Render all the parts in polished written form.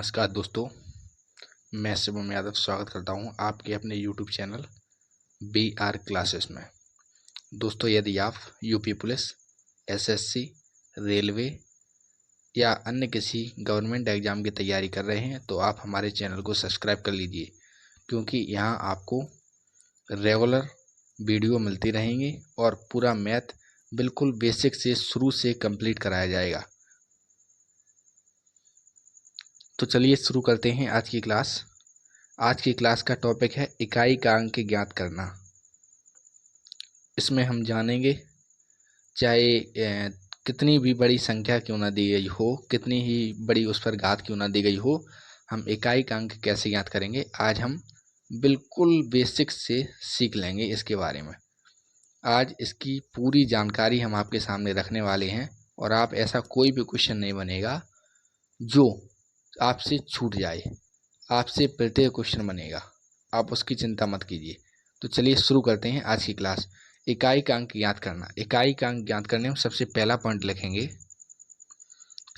नमस्कार दोस्तों, मैं शिवम यादव स्वागत करता हूं आपके अपने YouTube चैनल BR क्लासेस में। दोस्तों, यदि आप यूपी पुलिस, एसएससी, रेलवे या अन्य किसी गवर्नमेंट एग्ज़ाम की तैयारी कर रहे हैं तो आप हमारे चैनल को सब्सक्राइब कर लीजिए, क्योंकि यहाँ आपको रेगुलर वीडियो मिलती रहेंगी और पूरा मैथ बिल्कुल बेसिक से शुरू से कंप्लीट कराया जाएगा। तो चलिए शुरू करते हैं आज की क्लास। आज की क्लास का टॉपिक है इकाई का अंक ज्ञात करना। इसमें हम जानेंगे चाहे कितनी भी बड़ी संख्या क्यों ना दी गई हो, कितनी ही बड़ी उस पर घात क्यों ना दी गई हो, हम इकाई का अंक कैसे ज्ञात करेंगे आज हम बिल्कुल बेसिक से सीख लेंगे इसके बारे में। आज इसकी पूरी जानकारी हम आपके सामने रखने वाले हैं और आप ऐसा कोई भी क्वेश्चन नहीं बनेगा जो आपसे छूट जाए। आपसे प्रत्येक क्वेश्चन बनेगा, आप उसकी चिंता मत कीजिए। तो चलिए शुरू करते हैं आज की क्लास। इकाई का अंक ज्ञात करना। इकाई का अंक ज्ञात करने में सबसे पहला पॉइंट लिखेंगे,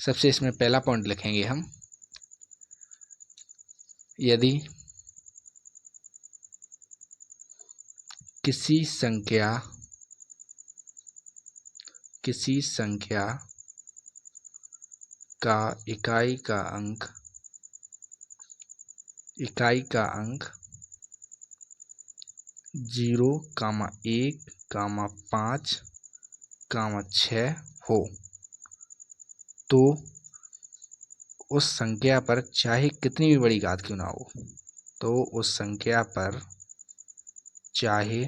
सबसे इसमें पहला पॉइंट लिखेंगे हम, यदि किसी संख्या का इकाई का अंक 0, 1, 5, 6 हो तो उस संख्या पर चाहे कितनी भी बड़ी घात क्यों ना हो, तो उस संख्या पर चाहे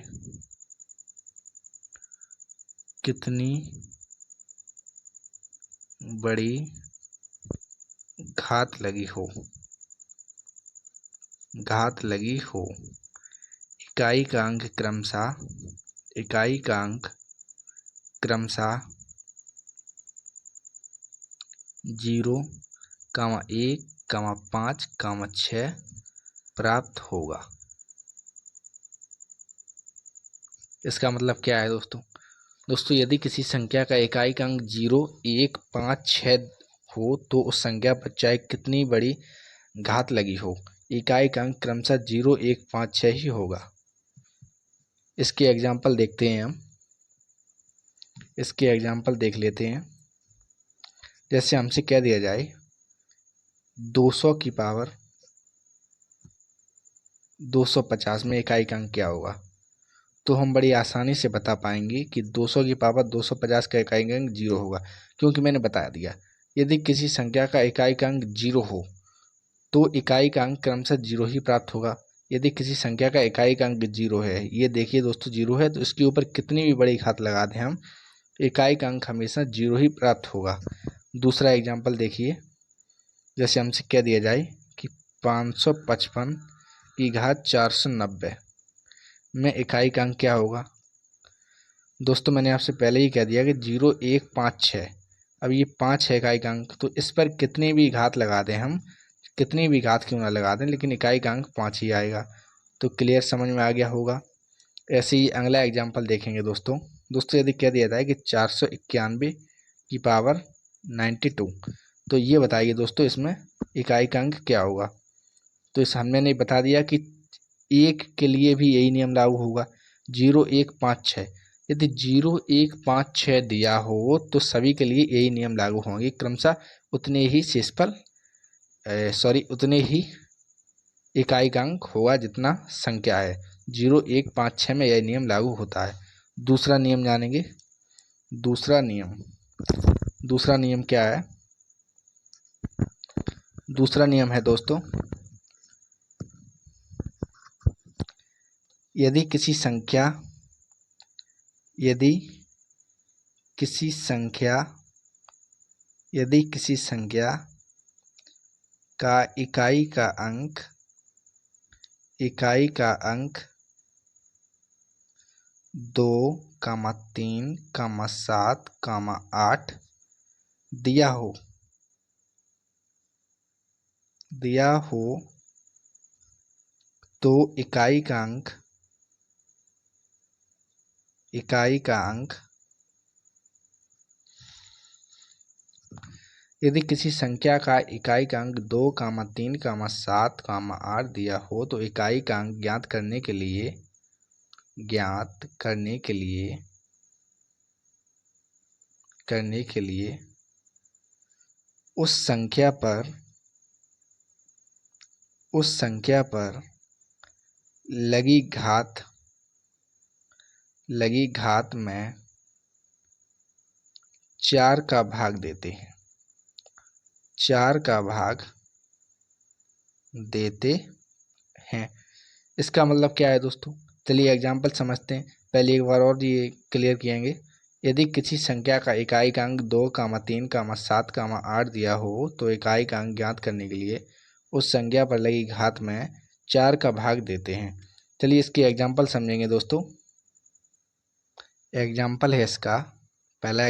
कितनी बड़ी घात लगी हो, इकाई का अंक क्रमशः 0, 1, 5, 6 प्राप्त होगा। इसका मतलब क्या है दोस्तों, यदि किसी संख्या का इकाई का अंक 0, 1, 5, 6 हो तो उस संख्या पर चाहे कितनी बड़ी घात लगी हो, इकाई का अंक क्रमशः 0, 1, 5, 6 ही होगा। इसके एग्जाम्पल देखते हैं हम, इसके एग्जाम्पल देख लेते हैं। जैसे हमसे कह दिया जाए 200 की पावर 250 में इकाई का अंक क्या होगा, तो हम बड़ी आसानी से बता पाएंगे कि 200 की पावर 250 का इकाई का अंक 0 होगा, क्योंकि मैंने बता दिया यदि किसी संख्या का इकाई का अंक 0 हो तो इकाई का अंक क्रमशः 0 ही प्राप्त होगा। यदि किसी संख्या का इकाई का अंक 0 है, ये देखिए दोस्तों 0 है, तो इसके ऊपर कितनी भी बड़ी घात लगा दें हम, इकाई का अंक हमेशा 0 ही प्राप्त होगा। दूसरा एग्जाम्पल देखिए, जैसे हमसे कह दिया जाए कि 555 की घात 490 में इकाई का अंक क्या होगा। दोस्तों मैंने आपसे पहले ही कह दिया कि 0, 1, 5, 6, अब ये 5 है इकाई का अंक, तो इस पर कितनी भी घात लगा दें हम, कितनी भी घात क्यों ना लगा दें, लेकिन इकाई का अंक 5 ही आएगा। तो क्लियर समझ में आ गया होगा। ऐसे ही अगला एग्जाम्पल देखेंगे दोस्तों यदि कह दिया जाए कि 491 की पावर 92, तो ये बताइए दोस्तों इसमें इकाई का अंक क्या होगा। तो इस हमने नहीं बता दिया कि 1 के लिए भी यही नियम लागू होगा, 0, 1, 5, 6। यदि 0, 1, 5, 6 दिया हो तो सभी के लिए यही नियम लागू होंगे, क्रमशः उतने ही शेषफल उतने ही इकाई का अंक होगा जितना संख्या है। 0, 1, 5, 6 में यह नियम लागू होता है। दूसरा नियम जानेंगे। दूसरा नियम क्या है। दूसरा नियम है दोस्तों, यदि किसी संख्या का इकाई का अंक 2, 3, 7, 8 दिया हो तो इकाई का अंक यदि किसी संख्या का इकाई का अंक 2, 3, 7, 8 दिया हो तो इकाई का अंक ज्ञात करने के लिए उस संख्या पर लगी घात में 4 का भाग देते हैं। 4 का भाग देते हैं। इसका मतलब क्या है दोस्तों? चलिए एग्जाम्पल समझते हैं। पहले एक बार और ये क्लियर किएंगे। यदि किसी संख्या का इकाई का अंक 2, 3, 7, 8 दिया हो तो इकाई का अंक ज्ञात करने के लिए उस संख्या पर लगी घात में 4 का भाग देते हैं। चलिए इसके एग्जाम्पल समझेंगे दोस्तों। एग्जाम्पल है इसका पहला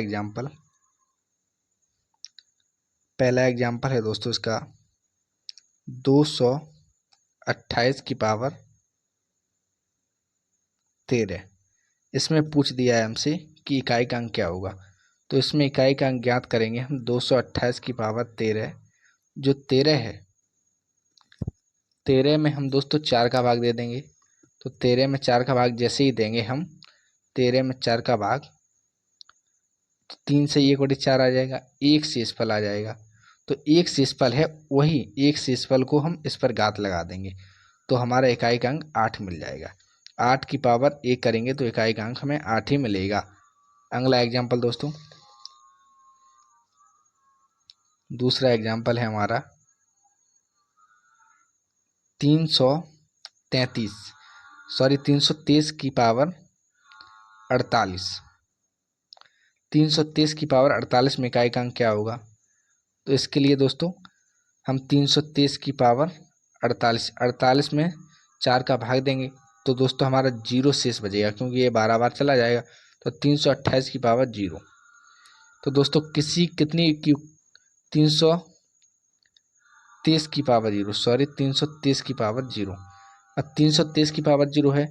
एग्जाम्पल है दोस्तों इसका 228 की पावर 13। इसमें पूछ दिया है हमसे कि इकाई का अंक क्या होगा। तो इसमें इकाई का अंक ज्ञात करेंगे हम 228 की पावर 13। जो 13 है, 13 में हम दोस्तों 4 का भाग दे देंगे। तो 13 में 4 का भाग जैसे ही देंगे हम, 13 में 4 का भाग, 3 से 1/4 आ जाएगा, एक शेषफल आ जाएगा। तो एक शेषफल है, वही एक शेषफल को हम इस पर घात लगा देंगे तो हमारा इकाई का अंक 8 मिल जाएगा। 8 की पावर 1 करेंगे तो इकाई का अंक हमें 8 ही मिलेगा। अगला एग्जाम्पल दोस्तों, दूसरा एग्जाम्पल है हमारा 323 की पावर 48। 323 की पावर 48 में इकाई का अंक क्या होगा? तो इसके लिए दोस्तों हम 323 की पावर 48 में 4 का भाग देंगे तो दोस्तों हमारा 0 शेष बचेगा, क्योंकि ये 12 बार चला जाएगा। तो 328 की पावर 0। तो दोस्तों कितनी की 323 की पावर 0। अब 323 की पावर 0 है,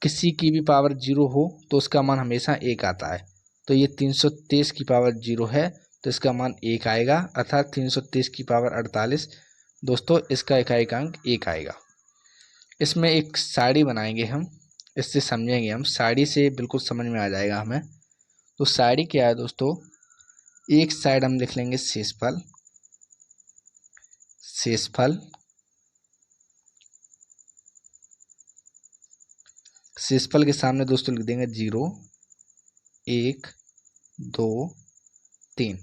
किसी की भी पावर 0 हो तो उसका मान हमेशा 1 आता है। तो ये 323 की पावर 0 है तो इसका मान 1 आएगा, अर्थात 323 की पावर 48 दोस्तों इसका इकाई का अंक 1 आएगा। इसमें एक साड़ी बनाएंगे हम, इससे समझेंगे हम। साड़ी से बिल्कुल समझ में आ जाएगा हमें। तो साड़ी क्या है दोस्तों? एक साइड हम लिख लेंगे शेषफल के सामने दोस्तों लिख देंगे 0, 1, 2, 3।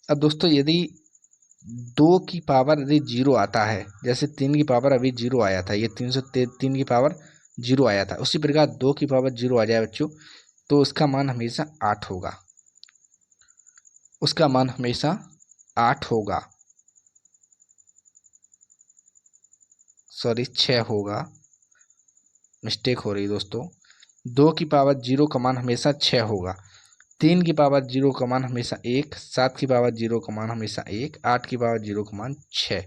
अब दोस्तों यदि 2 की पावर यदि 0 आता है, जैसे 3 की पावर अभी 0 आया था, ये 303 की पावर 0 आया था, उसी प्रकार 2 की पावर 0 आ जाए बच्चों तो उसका मान हमेशा 8 होगा। उसका मान हमेशा 8 होगा, सॉरी 6 होगा, मिस्टेक हो रही दोस्तों। 2 की पावर 0 का मान हमेशा 6 होगा। 3 की पावर 0 का मान हमेशा 1, 7 की पावर 0 का मान हमेशा 1, 8 की पावर 0 का मान 6।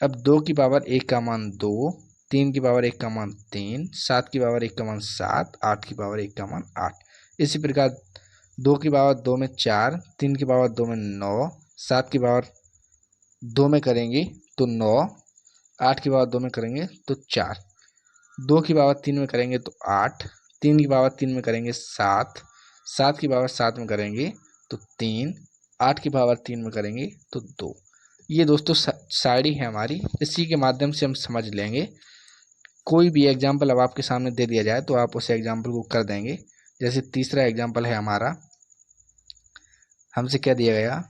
अब 2 की पावर 1 का मान 2, 3 की पावर 1 का मान 3, 7 की पावर 1 का मान 7, 8 की पावर 1 का मान 8। इसी प्रकार 2 की पावर 2 में 4, 3 की पावर 2 में 9, 7 की पावर 2 में करेंगे तो 9, 8 की पावर 2 में करेंगे तो 4, 2 की पावर 3 में करेंगे तो 8, 3 की पावर 3 में करेंगे 7, 7 की पावर 7 में करेंगे तो 3, 8 की पावर 3 में करेंगे तो 2। ये दोस्तों साड़ी है हमारी, इसी के माध्यम से हम समझ लेंगे। कोई भी एग्जाम्पल अब आपके सामने दे दिया जाए तो आप उस एग्जाम्पल को कर देंगे। जैसे तीसरा एग्जाम्पल है हमारा, हमसे क्या दिया गया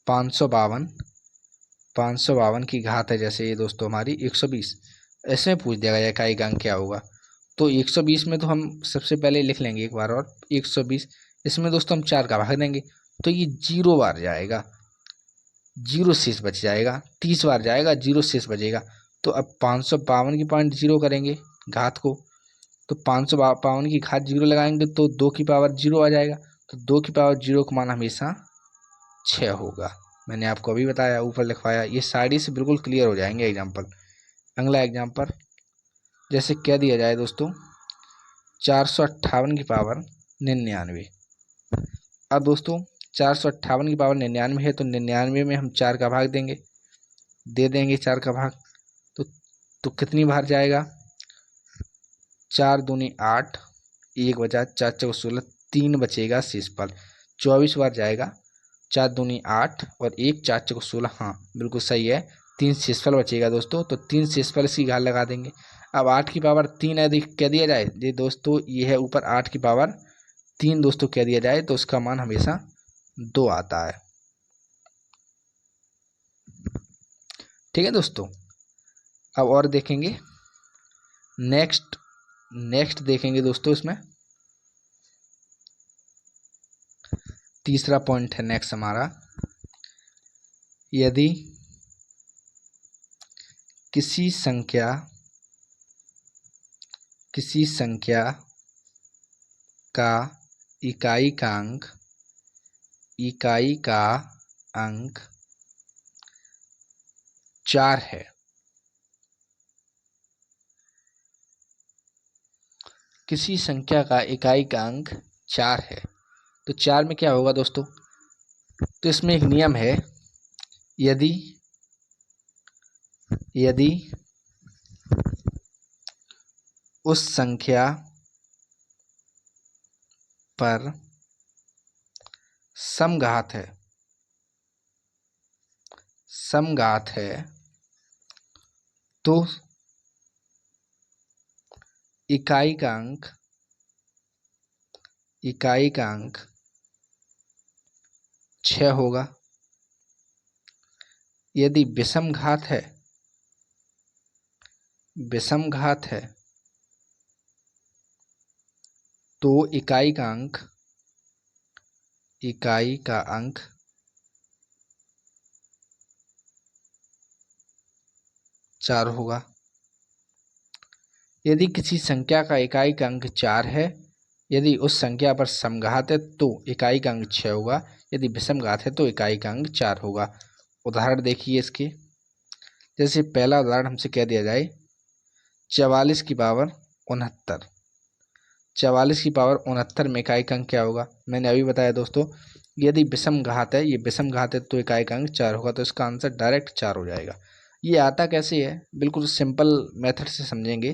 552 की घात है, जैसे ये दोस्तों हमारी 120। ऐसे में पूछ दिया गया इकाई का अंक क्या होगा। तो 120 में तो हम सबसे पहले लिख लेंगे एक बार और 120। इसमें दोस्तों हम 4 का भाग देंगे तो ये 0 बार जाएगा, 0 शेष बच जाएगा। 30 बार जाएगा, 0 शेष बचेगा। तो अब 552 की पॉइंट 0 करेंगे घात को, तो 552 की घात 0 लगाएंगे तो 2 की पावर 0 आ जाएगा। तो 2 की पावर 0 का मान हमेशा 6 होगा। मैंने आपको अभी बताया, ऊपर लिखवाया। ये साड़ी से बिल्कुल क्लियर हो जाएंगे एग्जाम्पल। अगला एग्जाम्पल जैसे क्या दिया जाए दोस्तों 458 की पावर 99। अब दोस्तों 458 की पावर 99 है, तो 99 में हम 4 का भाग देंगे, दे देंगे 4 का भाग, तो कितनी बार जाएगा? 4 दूनी 8, 1 बचा, 4 चौक 16, 3 बचेगा शेषफल, 24 बार जाएगा। 4 दूनी 8 और 1, 4 चौक 16, हाँ बिल्कुल सही है, 3 शेषफल बचेगा दोस्तों, तो 3 शेषफल इसी घात लगा देंगे। अब 8 की पावर 3 यदि कह दिया जाए, ये दोस्तों ये है ऊपर 8 की पावर 3 दोस्तों कह दिया जाए, तो उसका मान हमेशा 2 आता है। ठीक है दोस्तों, अब और देखेंगे, नेक्स्ट देखेंगे दोस्तों, इसमें तीसरा पॉइंट है नेक्स्ट हमारा, यदि किसी संख्या का इकाई का अंक 4 है, किसी संख्या का इकाई का अंक 4 है, तो 4 में क्या होगा दोस्तों? तो इसमें एक नियम है, यदि उस संख्या पर समघात है तो इकाई का अंक 6 होगा। यदि विषम घात है तो इकाई का अंक 4 होगा। यदि किसी संख्या का इकाई का अंक 4 है, यदि उस संख्या पर समघात है तो इकाई का अंक 6 होगा, यदि विषम घात है तो इकाई का अंक 4 होगा। उदाहरण देखिए इसके, जैसे पहला उदाहरण हमसे कह दिया जाए 44 की पावर 69, 44 की पावर 69 में इकाई का अंक क्या होगा? मैंने अभी बताया दोस्तों, यदि विषम घात है, ये विषम घात है तो इकाई का अंक 4 होगा, तो इसका आंसर डायरेक्ट 4 हो जाएगा। ये आता कैसे है? बिल्कुल सिंपल मेथड से समझेंगे।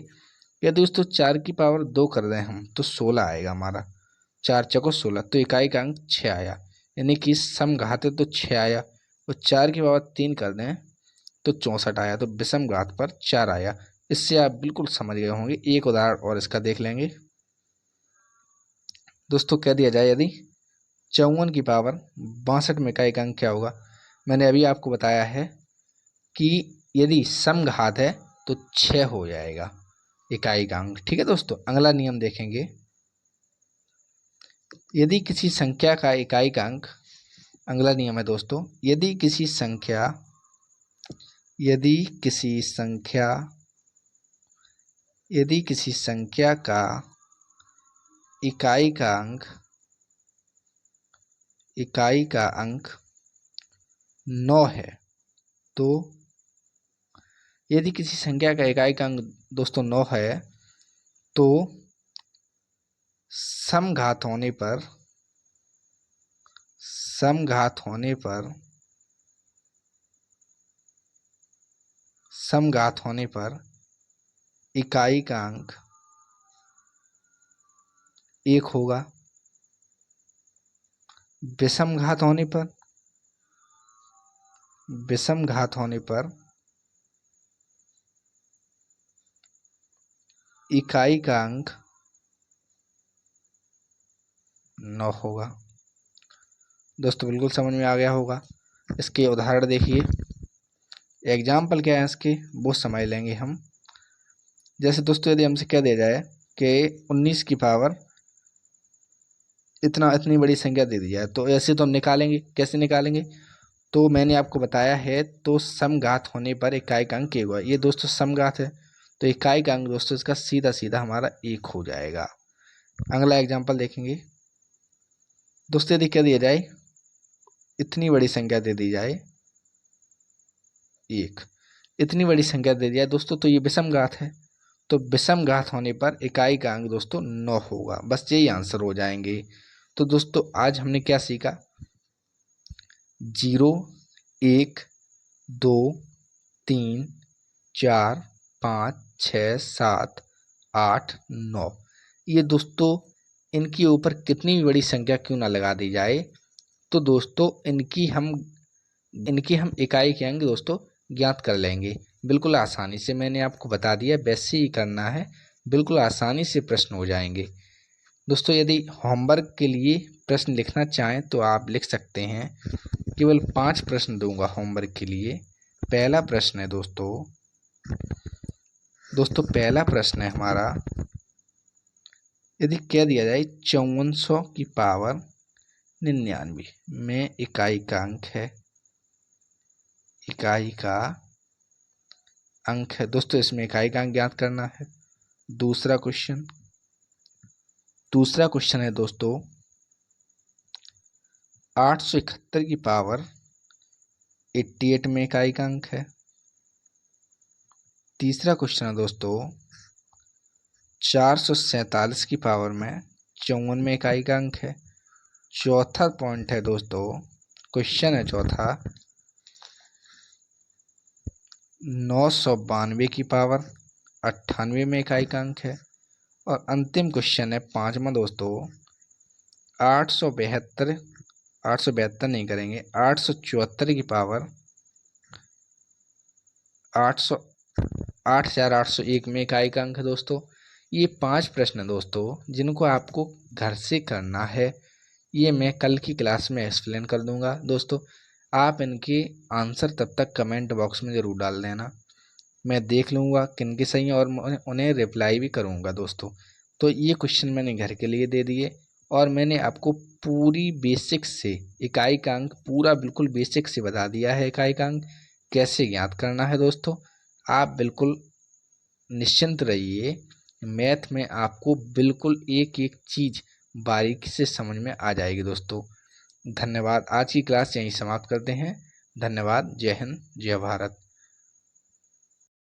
यदि दोस्तों 4 की पावर 2 कर दें हम तो 16 आएगा हमारा, 4 चौको 16, तो इकाई का अंक 6 आया, यानी कि सम घात है तो 6 आया, और 4 की पावर 3 कर दें तो 64 आया, तो विषम घात पर 4 आया। इससे आप बिल्कुल समझ गए होंगे। एक उदाहरण और इसका देख लेंगे दोस्तों, कह दिया जाए यदि 54 की पावर 62 में इकाई का अंक क्या होगा? मैंने अभी आपको बताया है कि यदि समघात है तो 6 हो जाएगा इकाई का अंक। ठीक है दोस्तों, अगला नियम देखेंगे, यदि किसी संख्या का इकाई का अंक, अगला नियम है दोस्तों, यदि किसी संख्या का इकाई का अंक 9 है, तो यदि किसी संख्या का इकाई का अंक दोस्तों 9 है तो समघात होने पर इकाई का अंक 1 होगा। विषम घात होने पर इकाई का अंक 9 होगा। दोस्तों बिल्कुल समझ में आ गया होगा। इसके उदाहरण देखिए, एग्जाम्पल क्या है इसके वो समझ लेंगे हम। जैसे दोस्तों यदि हमसे कह दिया जाए कि 19 की पावर इतनी बड़ी संख्या दे दी जाए, तो ऐसे तो हम निकालेंगे, कैसे निकालेंगे? तो मैंने आपको बताया है, तो समघात होने पर इकाई का अंक 1 होगा। ये दोस्तों समघात है तो इकाई का अंक दोस्तों इसका सीधा सीधा हमारा 1 हो जाएगा। अगला एग्जाम्पल देखेंगे दोस्तों, यदि कह दिया जाए इतनी बड़ी संख्या दे दी जाए 1, इतनी बड़ी संख्या दे दी जाए दोस्तों, तो ये विषम घात है, तो विषम घात होने पर इकाई का अंक दोस्तों 9 होगा। बस यही आंसर हो जाएंगे। तो दोस्तों आज हमने क्या सीखा? 0, 1, 2, 3, 4, 5, 6, 7, 8, 9। ये दोस्तों इनके ऊपर कितनी भी बड़ी संख्या क्यों ना लगा दी जाए, तो दोस्तों इनकी हम इकाई क्या आएंगे दोस्तों ज्ञात कर लेंगे बिल्कुल आसानी से। मैंने आपको बता दिया, वैसे ही करना है, बिल्कुल आसानी से प्रश्न हो जाएंगे। दोस्तों यदि होमवर्क के लिए प्रश्न लिखना चाहें तो आप लिख सकते हैं। केवल 5 प्रश्न दूंगा होमवर्क के लिए। पहला प्रश्न है दोस्तों पहला प्रश्न है हमारा, यदि कह दिया जाए 5400 की पावर 99 में इकाई का अंक है, इकाई का अंक है दोस्तों, इसमें इकाई का अंक ज्ञात करना है। दूसरा क्वेश्चन है दोस्तों 871 की पावर 88 में इकाई का अंक है। तीसरा क्वेश्चन है दोस्तों 447 की पावर में 54 में इकाई का अंक है। चौथा पॉइंट है दोस्तों, क्वेश्चन है चौथा 992 की पावर 98 में इकाई का अंक है। और अंतिम क्वेश्चन है 5वां दोस्तों 872 नहीं करेंगे, 874 की पावर 8801 में इकाई का अंक है दोस्तों। ये 5 प्रश्न है दोस्तों जिनको आपको घर से करना है। ये मैं कल की क्लास में एक्सप्लेन कर दूंगा दोस्तों। आप इनके आंसर तब तक कमेंट बॉक्स में ज़रूर डाल देना, मैं देख लूँगा किनके सही हैं और उन्हें रिप्लाई भी करूँगा दोस्तों। तो ये क्वेश्चन मैंने घर के लिए दे दिए और मैंने आपको पूरी बेसिक से इकाई का अंक पूरा बिल्कुल बेसिक से बता दिया है, इकाई का अंक कैसे ज्ञात करना है दोस्तों। आप बिल्कुल निश्चिंत रहिए, मैथ में आपको बिल्कुल एक एक चीज़ बारीकी से समझ में आ जाएगी दोस्तों। धन्यवाद। आज की क्लास यहीं समाप्त करते हैं। धन्यवाद। जय हिंद, जय भारत।